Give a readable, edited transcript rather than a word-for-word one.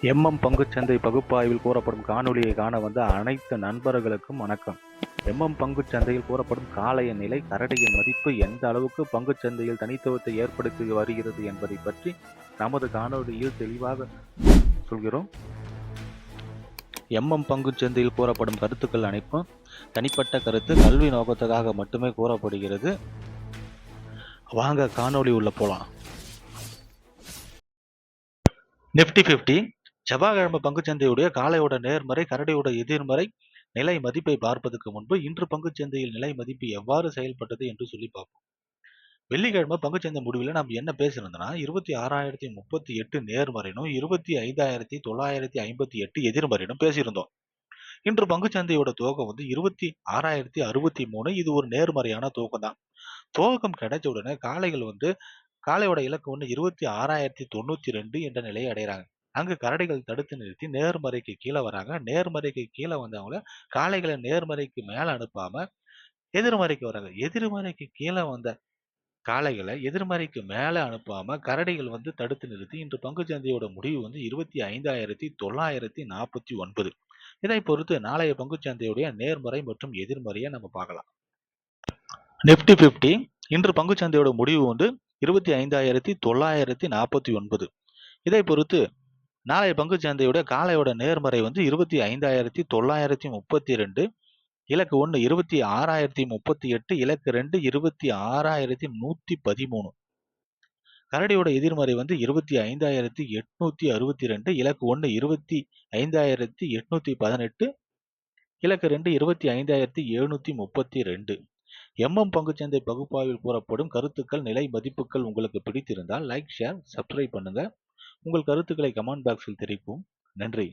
பங்குச்சந்தை பகுப்பாய்வில் கூறப்படும் காணொளியை காண வந்த அனைத்து நண்பர்களுக்கும் வணக்கம். பங்குச்சந்தையில் கூறப்படும் காளைய நிலை, கரடியின் மதிப்பு எந்த அளவுக்கு பங்குச்சந்தையில் தனித்துவத்தை ஏற்படுத்தி வருகிறது என்பதை பற்றி நமது காணொளியில் தெளிவாக சொல்கிறோம். பங்குச்சந்தையில் கூறப்படும் கருத்துக்கள் அனைத்தும் தனிப்பட்ட கருத்து, கல்வி நோக்கத்துக்காக மட்டுமே கூறப்படுகிறது. வாங்க காணொளி உள்ள போலாம். நிப்டி 50 செவ்வாய்க்கிழமை பங்குச்சந்தையுடைய காளையோட நேர்மறை, கரடியோட எதிர்மறை நிலை மதிப்பை பார்ப்பதற்கு முன்பு இன்று பங்குச்சந்தையில் நிலை மதிப்பு எவ்வாறு செயல்பட்டது என்று சொல்லி பார்ப்போம். வெள்ளிக்கிழமை பங்குச்சந்தை முடிவில் நம்ம என்ன பேசியிருந்தோம்னா 26,038 நேர்மறைனும் 25,958 எதிர்மறைனும் பேசியிருந்தோம். இன்று பங்குச்சந்தையோட துவக்கம் 26,063. இது ஒரு நேர்மறையான துவக்கம் தான். துவக்கம் கிடைச்ச உடனே காளையோட இலக்கு 26,092 என்ற நிலையை அடைகிறாங்க. அங்கு கரடிகள் தடுத்து நிறுத்தி நேர்மறைக்கு கீழே வராங்க. நேர்மறைக்கு கீழே வந்தவங்கள காளைகளை நேர்மறைக்கு மேல அனுப்பாம எதிர்மறைக்கு வராங்க. எதிர்மறைக்கு கீழே வந்த காளைகளை எதிர்மறைக்கு மேல அனுப்பாம கரடிகள் தடுத்து நிறுத்தி இன்று பங்குச்சந்தையோட முடிவு 25,949. இதை பொறுத்து நாளைய பங்குச்சந்தையுடைய நேர்மறை மற்றும் எதிர்மறையை நம்ம பார்க்கலாம். நிப்டி 50 இன்று பங்குச்சந்தையோட முடிவு 25,949. இதை பொறுத்து நாளைய பங்குச்சந்தையோட காளையோட நேர்மறை 25,932. இலக்கு 1 26,038, இலக்கு 2 26,113. கரடியோட எதிர்மறை 25,862, இலக்கு 1 25,818, இலக்கு 2 25,732. பங்குச்சந்தை பகுப்பாய்வில் கூறப்படும் கருத்துக்கள், நிலை மதிப்புகள் உங்களுக்கு பிடித்திருந்தால் லைக், ஷேர், சப்ஸ்கிரைப் பண்ணுங்க. உங்கள் கருத்துக்களை கமெண்ட் பாக்ஸில் தெரிவிக்கவும். நன்றி.